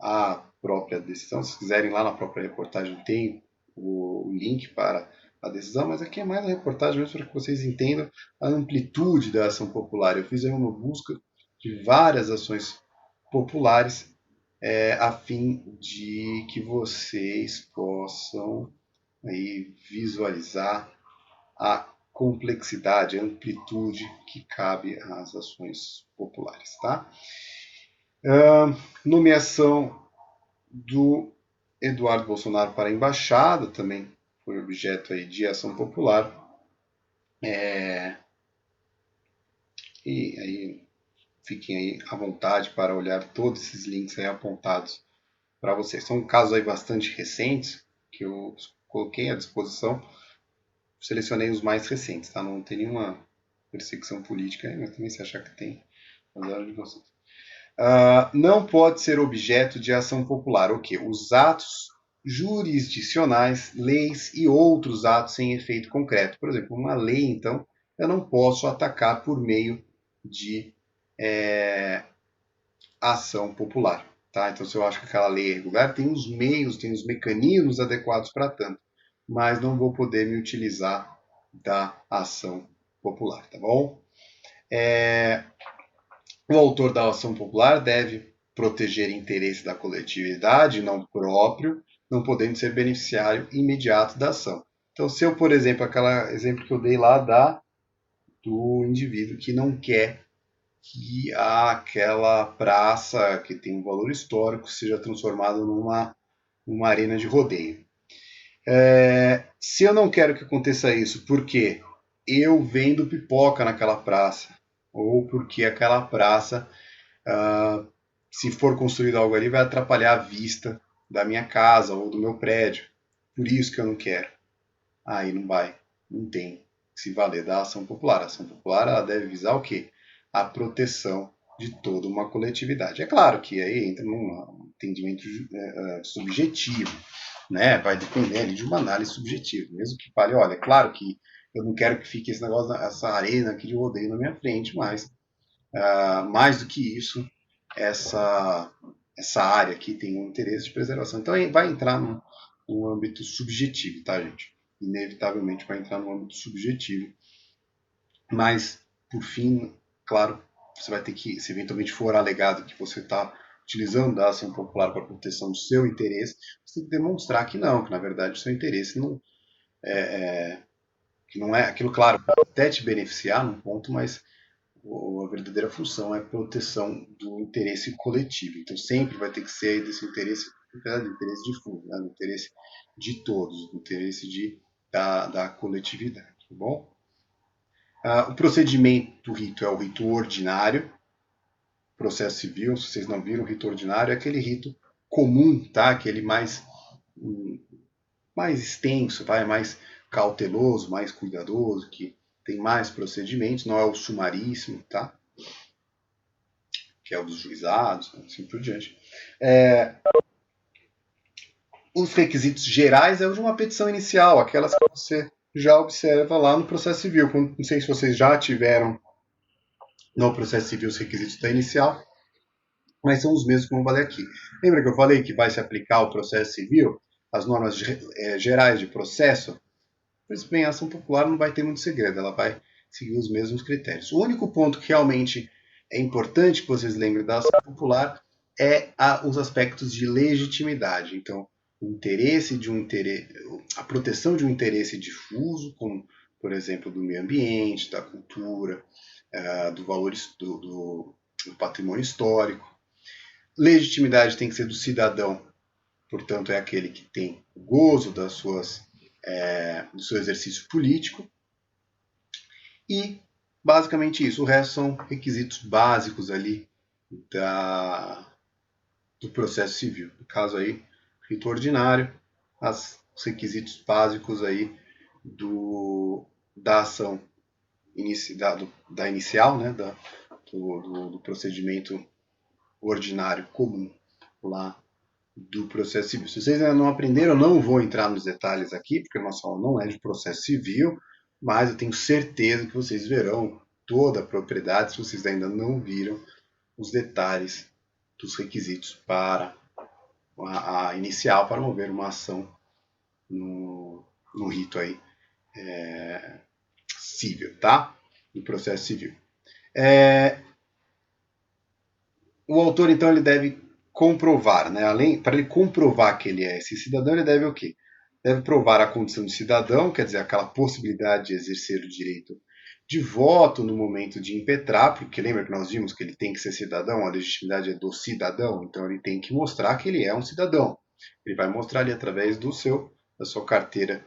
à própria decisão. Se quiserem lá na própria reportagem tem o link para a decisão, mas aqui é mais a reportagem mesmo para que vocês entendam a amplitude da ação popular. Eu fiz aí uma busca de várias ações populares a fim de que vocês possam aí visualizar a complexidade, a amplitude que cabe às ações populares. Tá? Nomeação do Eduardo Bolsonaro para a embaixada também foi objeto aí de ação popular. E aí fiquem aí à vontade para olhar todos esses links aí apontados para vocês. São casos aí bastante recentes que eu coloquei à disposição. Selecionei os mais recentes, tá? Não tem nenhuma perseguição política aí, mas também se achar que tem, azar de vocês. Não pode ser objeto de ação popular. O quê? Os atos jurisdicionais, leis e outros atos sem efeito concreto. Por exemplo, uma lei, então, eu não posso atacar por meio de ação popular. Tá? Então, se eu acho que aquela lei é irregular, tem os meios, tem os mecanismos adequados para tanto, mas não vou poder me utilizar da ação popular, tá bom? O autor da ação popular deve proteger interesse da coletividade, não próprio, não podendo ser beneficiário imediato da ação. Então, se eu, por exemplo, aquele exemplo que eu dei lá do indivíduo que não quer que aquela praça que tem um valor histórico seja transformada numa arena de rodeio. Se eu não quero que aconteça isso, porque eu vendo pipoca naquela praça, ou porque aquela praça, ah, se for construído algo ali, vai atrapalhar a vista da minha casa ou do meu prédio. Por isso que eu não quero. Aí não vai, não tem que se valer da ação popular. A ação popular ela deve visar o quê? A proteção de toda uma coletividade. É claro que aí entra num entendimento subjetivo, né? Vai depender ali de uma análise subjetiva. Mesmo que fale, olha, é claro que eu não quero que fique esse negócio, essa arena aqui de rodeio na minha frente, mas mais do que isso, essa, essa área aqui tem um interesse de preservação. Então vai entrar no âmbito subjetivo, tá, gente? Inevitavelmente vai entrar no âmbito subjetivo. Mas, por fim, claro, você vai ter que, se eventualmente for alegado que você está utilizando da ação popular para proteção do seu interesse, você tem que demonstrar que não, que na verdade o seu interesse não que não é aquilo, claro, pode até te beneficiar num ponto, mas a verdadeira função é a proteção do interesse coletivo. Então sempre vai ter que ser desse interesse, do interesse difuso, né? Do interesse de todos, do interesse da coletividade, tá bom? O procedimento do rito é o rito ordinário, processo civil, se vocês não viram, o rito ordinário é aquele rito comum, tá? Aquele mais extenso, tá? É mais cauteloso, mais cuidadoso, que tem mais procedimentos, não é o sumaríssimo, tá? Que é o dos juizados, assim por diante. Os requisitos gerais é o de uma petição inicial, aquelas que você já observa lá no processo civil. Não sei se vocês já tiveram no processo civil os requisitos da inicial, mas são os mesmos que vão valer aqui. Lembra que eu falei que vai se aplicar ao processo civil, as normas gerais de processo? Pois bem, a ação popular não vai ter muito segredo, ela vai seguir os mesmos critérios. O único ponto que realmente é importante que vocês lembrem da ação popular é os aspectos de legitimidade. Então, o interesse de um interesse, a proteção de um interesse difuso, como, por exemplo, do meio ambiente, da cultura, do valor do patrimônio histórico. Legitimidade tem que ser do cidadão, portanto, é aquele que tem o gozo do seu exercício político. E basicamente isso. O resto são requisitos básicos ali do processo civil. No caso aí, rito ordinário, os requisitos básicos aí da ação da inicial, né, do procedimento ordinário comum lá do processo civil. Se vocês ainda não aprenderam, eu não vou entrar nos detalhes aqui, porque o nosso aula não é de processo civil, mas eu tenho certeza que vocês verão toda a propriedade, se vocês ainda não viram os detalhes dos requisitos para a inicial para mover uma ação no rito aí civil, tá? No processo civil. O autor, então, ele deve comprovar, né? Para ele comprovar que ele é esse cidadão, ele deve o quê? Deve provar a condição de cidadão, quer dizer, aquela possibilidade de exercer o direito de voto no momento de impetrar, porque lembra que nós vimos que ele tem que ser cidadão, a legitimidade é do cidadão, então ele tem que mostrar que ele é um cidadão. Ele vai mostrar ali através da sua carteira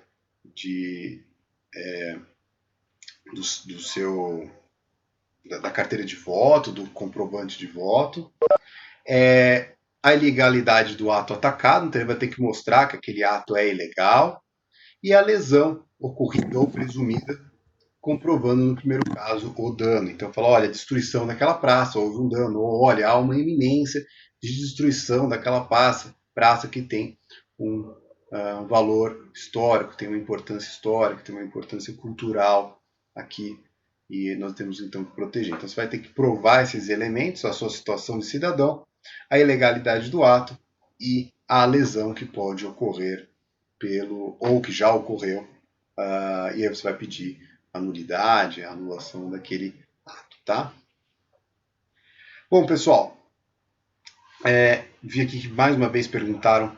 da carteira de voto, do comprovante de voto, a ilegalidade do ato atacado, então ele vai ter que mostrar que aquele ato é ilegal, e a lesão ocorrida ou presumida, comprovando no primeiro caso o dano. Então fala, olha, destruição daquela praça, houve um dano, ou olha, há uma iminência de destruição daquela praça que tem um valor histórico, tem uma importância histórica, tem uma importância cultural aqui, e nós temos então que proteger. Então você vai ter que provar esses elementos, a sua situação de cidadão, a ilegalidade do ato e a lesão que pode ocorrer ou que já ocorreu, e aí você vai pedir a nulidade, a anulação daquele ato, tá? Bom, pessoal, vi aqui que mais uma vez perguntaram,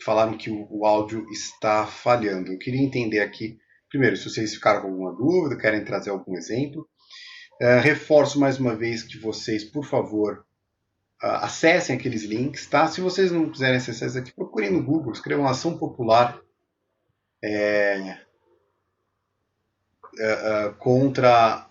falaram que o áudio está falhando. Eu queria entender aqui, primeiro, se vocês ficaram com alguma dúvida, querem trazer algum exemplo. Reforço mais uma vez que vocês, por favor, acessem aqueles links, tá? Se vocês não quiserem acessar isso aqui, procurem no Google, escrevam Ação Popular contra a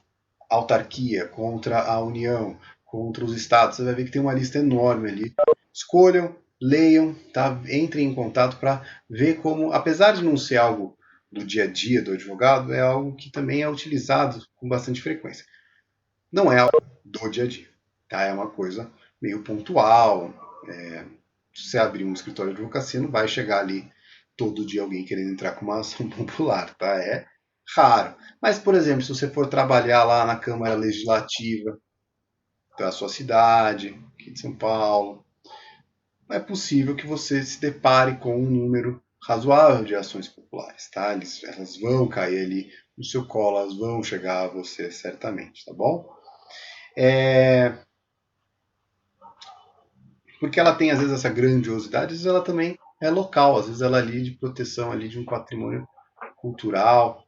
autarquia, contra a União, contra os estados. Você vai ver que tem uma lista enorme ali. Escolham, leiam, tá? Entrem em contato para ver como, apesar de não ser algo do dia a dia do advogado, é algo que também é utilizado com bastante frequência. Não é algo do dia a dia, tá? É uma coisa meio pontual. Se você abrir um escritório de advocacia, não vai chegar ali todo dia alguém querendo entrar com uma ação popular, tá? É raro. Mas, por exemplo, se você for trabalhar lá na Câmara Legislativa da sua cidade, aqui de São Paulo, é possível que você se depare com um número razoável de ações populares, tá? Elas vão cair ali no seu colo, elas vão chegar a você certamente, tá bom? Porque ela tem às vezes essa grandiosidade, às vezes ela também é local, às vezes ela é ali de proteção ali de um patrimônio cultural,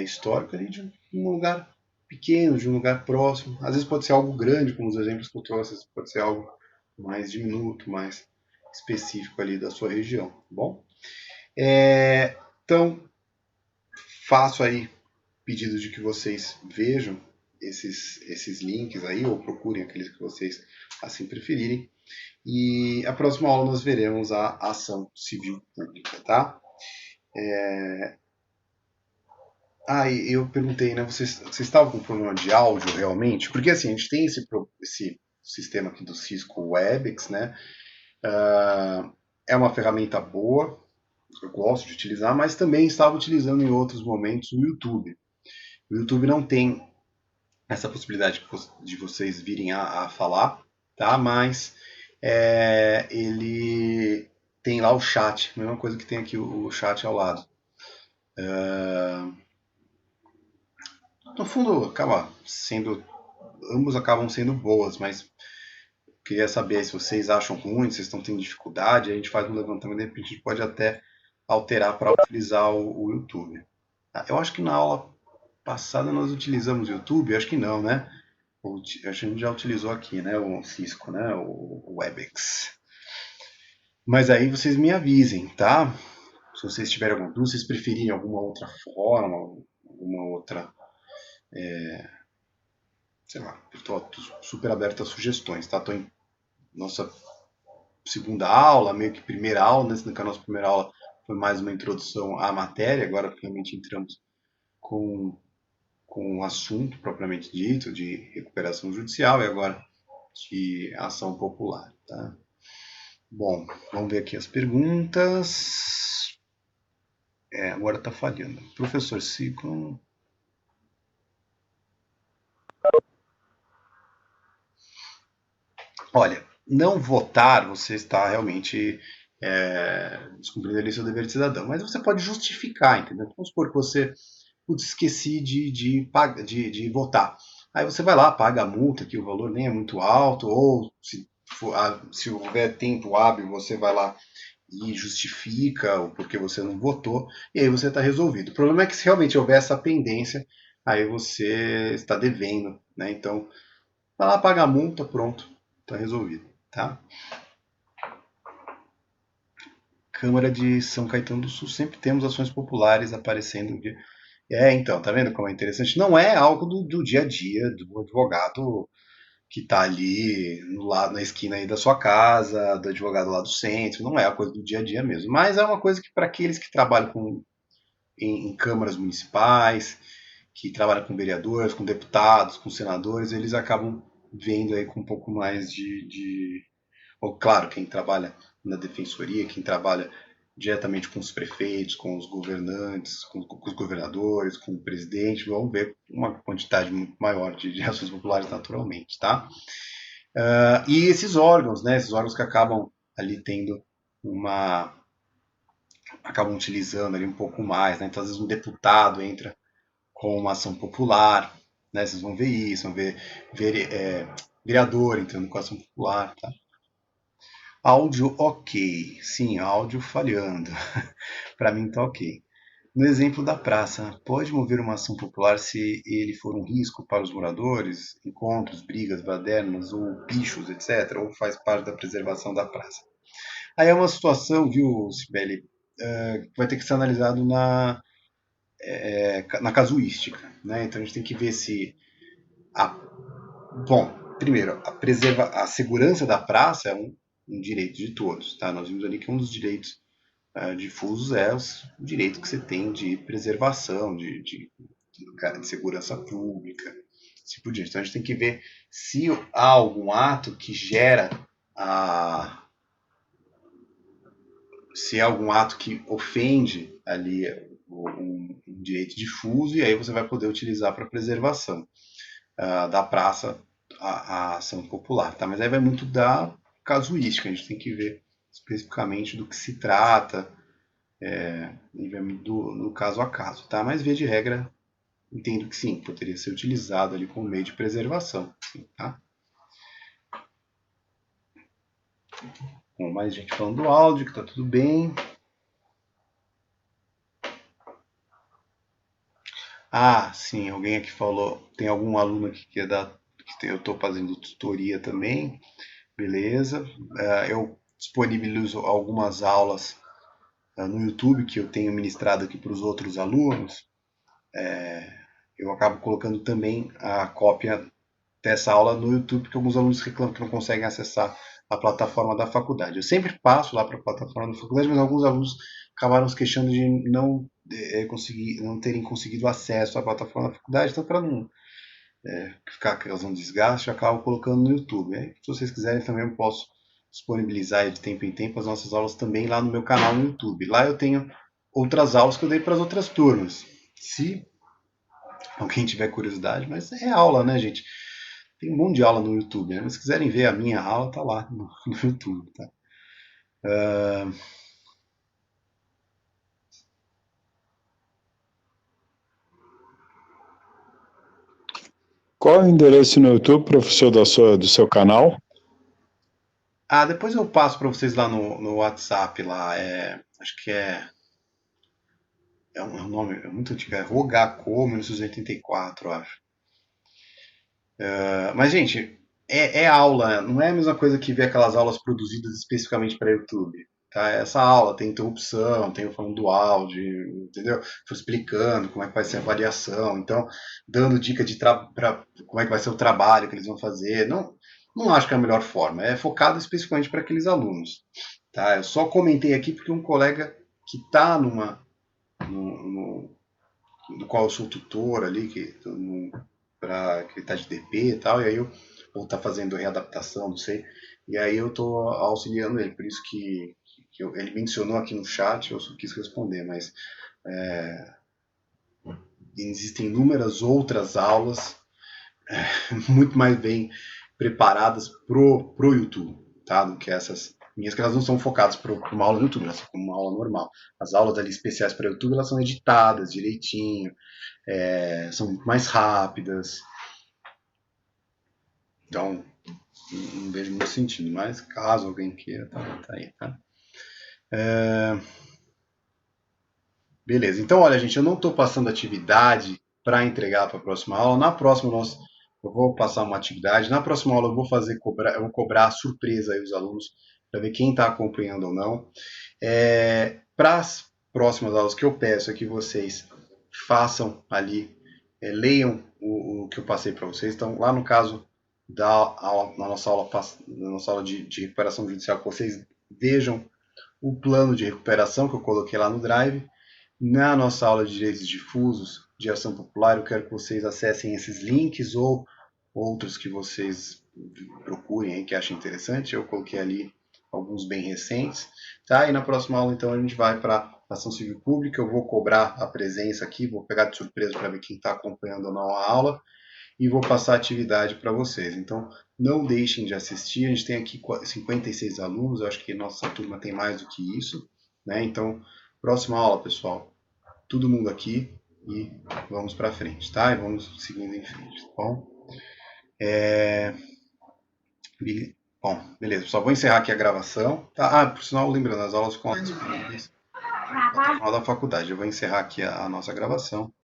histórico ali de um lugar pequeno, de um lugar próximo. Às vezes pode ser algo grande, como os exemplos que eu trouxe, às vezes pode ser algo mais diminuto, mais específico ali da sua região, tá bom? Então, faço aí pedido de que vocês vejam esses links aí, ou procurem aqueles que vocês assim preferirem. E a próxima aula nós veremos a ação civil pública, tá? E eu perguntei, né? Vocês estavam com problema de áudio realmente? Porque assim, a gente tem esse sistema aqui do Cisco Webex, né? É uma ferramenta boa, eu gosto de utilizar, mas também estava utilizando em outros momentos o YouTube. O YouTube não tem essa possibilidade de vocês virem a falar, tá? Mas ele tem lá o chat, a mesma coisa que tem aqui o chat ao lado. No fundo, ambos acabam sendo boas, mas queria saber se vocês acham ruim, se vocês estão tendo dificuldade, a gente faz um levantamento e de repente a gente pode até alterar para utilizar o YouTube. Eu acho que na aula passada nós utilizamos o YouTube, acho que não, né? A gente já utilizou aqui, né? O Cisco, né? O Webex. Mas aí vocês me avisem, tá? Se vocês tiverem alguma dúvida, se vocês preferirem alguma outra forma, alguma outra, sei lá, estou super aberto a sugestões, tá? Estou em nossa segunda aula, meio que primeira aula, né? Sendo que a nossa primeira aula foi mais uma introdução à matéria, agora realmente entramos com o assunto propriamente dito de recuperação judicial e agora de ação popular, tá? Bom, vamos ver aqui as perguntas. Agora está falhando. Professor Ciclo. Olha, não votar, você está realmente descumprindo ali seu dever de cidadão. Mas você pode justificar, entendeu? Vamos supor que você esqueci de votar. Aí você vai lá, paga a multa, que o valor nem é muito alto, ou se houver tempo hábil, você vai lá e justifica o porquê você não votou, e aí você está resolvido. O problema é que se realmente houver essa pendência, aí você está devendo, né? Então, vai lá, paga a multa, pronto, está resolvido, tá? Câmara de São Caetano do Sul, sempre temos ações populares aparecendo. Então, tá vendo como é interessante? Não é algo do dia a dia do advogado que está ali no lado, na esquina aí da sua casa, do advogado lá do centro, não é a coisa do dia a dia mesmo. Mas é uma coisa que para aqueles que trabalham em câmaras municipais, que trabalham com vereadores, com deputados, com senadores, eles acabam vendo aí com um pouco mais ou claro, quem trabalha na defensoria, quem trabalha diretamente com os prefeitos, com os governantes, com os governadores, com o presidente, vão ver uma quantidade muito maior de ações populares naturalmente, tá? E esses órgãos, né, esses órgãos que acabam ali tendo acabam utilizando ali um pouco mais, né? Então às vezes um deputado entra com uma ação popular, né? Vocês vão ver isso, vão ver vereador entrando com ação popular, tá? Áudio ok, sim, áudio falhando. Para mim tá ok. No exemplo da praça, pode mover uma ação popular se ele for um risco para os moradores, encontros, brigas, badernas ou bichos, etc., ou faz parte da preservação da praça. Aí é uma situação, viu, Sibeli? vai ter que ser analisado na casuística, né? Então a gente tem que ver se a, bom, primeiro, a segurança da praça é um direito de todos, tá? Nós vimos ali que um dos direitos difusos é o direito que você tem de preservação, de segurança pública, assim por diante. Então a gente tem que ver se há algum ato que gera a, se é algum ato que ofende ali um direito difuso, e aí você vai poder utilizar para preservação da praça a ação popular. Tá? Mas aí vai muito da casuística, a gente tem que ver especificamente do que se trata, e vai do caso a caso. Tá? Mas, via de regra, entendo que sim, poderia ser utilizado ali como meio de preservação. Sim, tá? Bom, mais gente falando do áudio, que tá tudo bem. Ah, sim, alguém aqui falou, tem algum aluno aqui que quer dar, eu estou fazendo tutoria também, beleza. Eu disponibilizo algumas aulas no YouTube que eu tenho ministrado aqui para os outros alunos. Eu acabo colocando também a cópia dessa aula no YouTube, porque alguns alunos reclamam que não conseguem acessar a plataforma da faculdade. Eu sempre passo lá para a plataforma da faculdade, mas alguns alunos acabaram se queixando de não terem conseguido acesso à plataforma da faculdade, então para não ficar causando desgaste, eu acabo colocando no YouTube. Aí, se vocês quiserem também eu posso disponibilizar de tempo em tempo as nossas aulas também lá no meu canal no YouTube. Lá eu tenho outras aulas que eu dei para as outras turmas. Se alguém tiver curiosidade, mas é aula, né, gente? Tem um monte de aula no YouTube, né? Mas se quiserem ver a minha aula, tá lá no YouTube, tá? Qual é o endereço no YouTube, professor, do seu canal? Depois eu passo para vocês lá no WhatsApp, lá, acho que um nome muito antigo, é Rogaco 1984, eu acho. Mas, gente, é aula, não é a mesma coisa que ver aquelas aulas produzidas especificamente para YouTube. Tá? Essa aula tem interrupção, tem o falando do áudio, entendeu? Tô explicando como é que vai ser a variação, então, dando dica para como é que vai ser o trabalho que eles vão fazer. Não, não acho que é a melhor forma, é focado especificamente para aqueles alunos. Tá? Eu só comentei aqui porque um colega que está no qual eu sou tutor ali, que está de DP e tal, e aí ou está fazendo readaptação, não sei, e aí eu estou auxiliando ele, por isso que ele mencionou aqui no chat, eu só quis responder, mas existem inúmeras outras aulas muito mais bem preparadas pro YouTube, tá? Do que essas minhas, que elas não são focadas para uma aula no YouTube, elas são como uma aula normal. As aulas ali especiais para YouTube, elas são editadas direitinho, são muito mais rápidas. Então, não vejo muito sentido, mas caso alguém queira, tá aí, tá? Beleza, então olha, gente, eu não estou passando atividade para entregar para a próxima aula. Na próxima eu vou passar uma atividade. Na próxima aula eu vou eu vou cobrar surpresa aí os alunos para ver quem está acompanhando ou não. Para as próximas aulas que eu peço é que vocês façam ali, leiam o que eu passei para vocês. Então, lá no caso na nossa aula de recuperação judicial, que vocês vejam o plano de recuperação que eu coloquei lá no Drive. Na nossa aula de direitos difusos de ação popular, eu quero que vocês acessem esses links ou outros que vocês procurem aí que achem interessante. Eu coloquei ali alguns bem recentes, tá? E na próxima aula, então, a gente vai para ação civil pública. Eu vou cobrar a presença aqui, vou pegar de surpresa para ver quem está acompanhando ou não a aula e vou passar a atividade para vocês. Então, não deixem de assistir. A gente tem aqui 56 alunos, eu acho que nossa turma tem mais do que isso, né? Então, próxima aula, pessoal. Todo mundo aqui e vamos para frente, tá? E vamos seguindo em frente, tá bom? Bom, beleza. Só vou encerrar aqui a gravação. Tá? Por sinal, lembrando, as aulas ficam disponíveis até o final da faculdade. Eu vou encerrar aqui a nossa gravação.